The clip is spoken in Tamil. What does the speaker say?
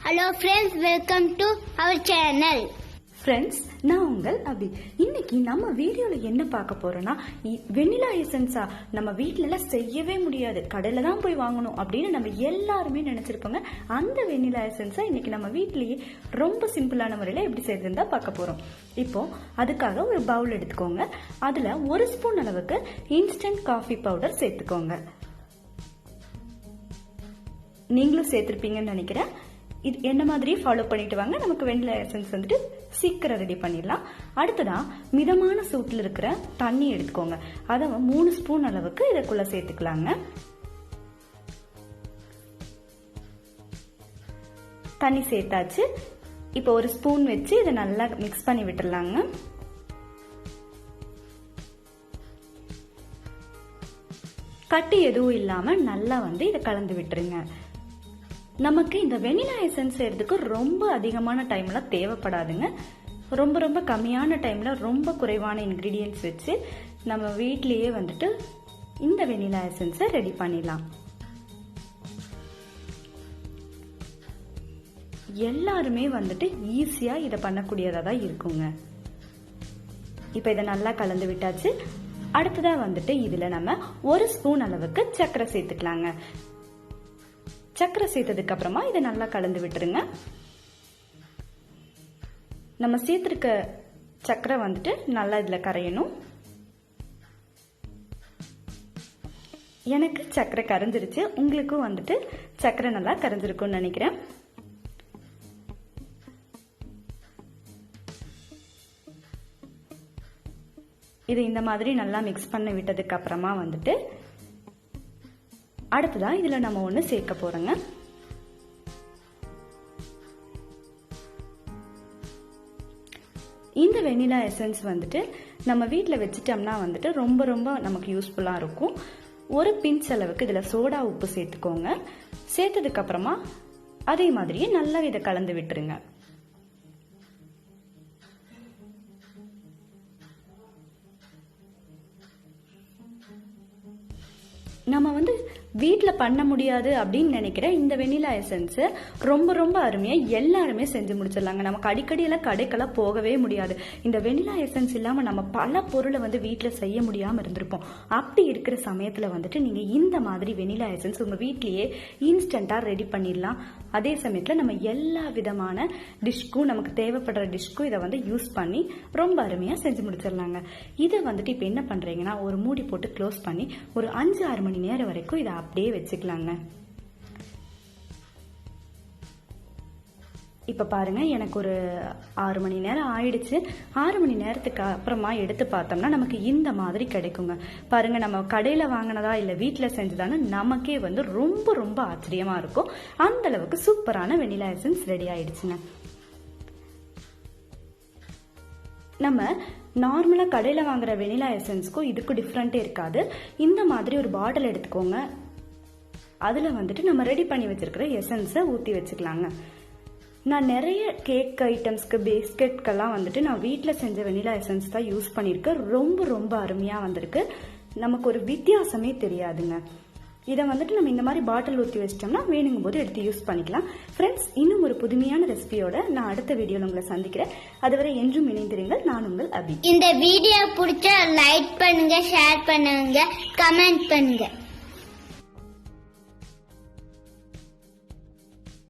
Hello friends, welcome to our channel. Friends, நான் உங்கள் அபி. இன்னைக்கு நம்ம வீடியோல என்ன பார்க்க போறோம்னா, வெண்ணிலா எசன்ஸா நம்ம வீட்டிலலாம் செய்யவே முடியாது, கடையில தான் போய் வாங்கணும் அப்படின்னு நம்ம எல்லாருமே நினைச்சிருப்போங்க. அந்த வெண்ணிலா எசன்ஸா இன்னைக்கு நம்ம வீட்லயே ரொம்ப சிம்பிளான முறையில எப்படி செய்யறதுன்னு பார்க்க போறோம். இப்போ அதுக்காக ஒரு பவுல் எடுத்துக்கோங்க. அதுல 1 ஸ்பூன் அளவுக்கு இன்ஸ்டன்ட் காஃபி பவுடர் சேர்த்துக்கோங்க. நீங்களும் சேர்த்திருப்பீங்கன்னு நினைக்கிறேன். இது என்ன மாதிரியே ஃபாலோ பண்ணிட்டு வாங்க. நமக்கு வெண்ணிலா எசன்ஸ் வந்துட்டு சீக்கிரம் ரெடி பண்ணிடலாம். அடுத்ததா மிதமான சூட்டில் இருக்கிற தண்ணி எடுத்துக்கோங்க. அதை 3 ஸ்பூன் அளவுக்கு இதுக்குள்ள சேர்த்துக்கலாங்க. தண்ணி சேர்த்தாச்சு. இப்போ 1 ஸ்பூன் வச்சு இதை நல்லா மிக்ஸ் பண்ணி விட்டுடலாங்க. கட்டி எதுவும் இல்லாம நல்லா இதை கலந்து விட்டுருங்க. நமக்கு இந்த வெண்ணிலா எசன்ஸ் செய்யறதுக்கு ரொம்ப அதிகமான டைம்ல தேவைப்படாதுங்க. ரொம்ப ரொம்ப கம்மியான டைம்ல ரொம்ப குறைவான இன்கிரீடியன்ஸ் வச்சு நம்ம வீட்லயே இந்த வெண்ணிலா எசன்ஸை ரெடி பண்ணிடலாம். எல்லாருமே ஈஸியா இதை பண்ணக்கூடியதா தான் இருக்குங்க. இப்ப இதை நல்லா கலந்து விட்டாச்சு. அடுத்ததா இதுல நம்ம 1 ஸ்பூன் அளவுக்கு சர்க்கரை சேர்த்துக்கலாங்க. சர்க்கரை சேர்த்ததுக்கு அப்புறமா இதை நல்லா கலந்து விட்டுருங்க. நம்ம சேர்த்திருக்க சர்க்கரை நல்லா இதுல கரையணும். எனக்கு சர்க்கரை கரைஞ்சிருச்சு. உங்களுக்கும் சர்க்கரை நல்லா கரைஞ்சிருக்கும்னு நினைக்கிறேன். இது இந்த மாதிரி நல்லா மிக்ஸ் பண்ணி விட்டதுக்கு அப்புறமா அடுத்ததா இதுல நம்ம ஒண்ணு சேர்க்க போறோங்க. இந்த வெண்ணிலா எசன்ஸ் நம்ம வீட்ல வச்சிட்டோம்னா ரொம்ப ரொம்ப நமக்கு யூஸ்ஃபுல்லா இருக்கும். 1 பிஞ்ச் அளவுக்கு இதுல சோடா உப்பு சேர்த்துக்கோங்க. சேர்த்ததுக்கு அப்புறமா அதே மாதிரியே நல்லா இதை கலந்து விட்டுருங்க. நம்ம வீட்ல பண்ண முடியாது அப்படின்னு நினைக்கிற இந்த வெண்ணிலா எசன்ஸ் ரொம்ப ரொம்ப அருமையா எல்லாருமே செஞ்சு முடிச்சிடலாங்க. நமக்கு அடிக்கடியெல்லாம் கடைக்கெல்லாம் போகவே முடியாது. இந்த வெண்ணிலா எசன்ஸ் இல்லாம நம்ம பல பொருளை வீட்ல செய்ய முடியாம இருந்திருப்போம். அப்படி இருக்கிற சமயத்துல நீங்க இந்த மாதிரி வெண்ணிலா எசன்ஸ் உங்க வீட்லயே இன்ஸ்டன்டா ரெடி பண்ணிடலாம். அதே சமயத்துல நம்ம எல்லா விதமான டிஷ்க்கும், நமக்கு தேவைப்படுற டிஷ்க்கும் இதை யூஸ் பண்ணி ரொம்ப அருமையா செஞ்சு முடிச்சிடலாங்க. இதை இப்ப என்ன பண்றீங்கன்னா, ஒரு மூடி போட்டு க்ளோஸ் பண்ணி ஒரு 5-6 மணி நேரம் வரைக்கும் இதை அப்படியே வச்சுக்கலாங்க. இப்ப பாருங்க, எனக்கு ஒரு 6 மணி நேரம் ஆயிடுச்சு. 6 மணி நேரத்துக்கு அப்புறமா எடுத்து பார்த்தோம்னா நமக்கு இந்த மாதிரி கிடைக்குங்க. பாருங்க, நம்ம கடையில வாங்கினதா இல்ல வீட்டுல செஞ்சதான்னு நமக்கே ரொம்ப ரொம்ப ஆச்சரியமா இருக்கும். அந்த அளவுக்கு சூப்பரான வெண்ணிலா எசன்ஸ் ரெடி ஆயிடுச்சுங்க. நம்ம நார்மலா கடையில வாங்குற வெண்ணிலா எசன்ஸ்க்கும் இதுக்கும் டிஃப்ரெண்டே இருக்காது. இந்த மாதிரி ஒரு பாட்டில் எடுத்துக்கோங்க. அதுல நம்ம ரெடி பண்ணி வச்சிருக்கிற எசன்ஸை ஊத்தி வச்சுக்கலாங்க. நான் நிறைய கேக் ஐட்டம்ஸ்க்கு, பிஸ்கெட்கெல்லாம் நான் வீட்டுல செஞ்ச வெண்ணிலா எசன்ஸ் தான் யூஸ் பண்ணிருக்கேன். ரொம்ப ரொம்ப அருமையா வந்திருக்கு. நமக்கு ஒரு வித்தியாசமே தெரியாதுங்க. இதை நம்ம இந்த மாதிரி பாட்டில் ஊற்றி வச்சிட்டோம்னா வேணுங்கும் போது எடுத்து யூஸ் பண்ணிக்கலாம். ஃப்ரெண்ட்ஸ், இன்னும் ஒரு புதுமையான ரெசிபியோட நான் அடுத்த வீடியோல உங்களை சந்திக்கிறேன். அதுவரை என்றும் இணைந்திருங்கள். நான் உங்கள் அபி. இந்த வீடியோ பிடிச்சா லைக் பண்ணுங்க, ஷேர் பண்ணுங்க, கமெண்ட் பண்ணுங்க.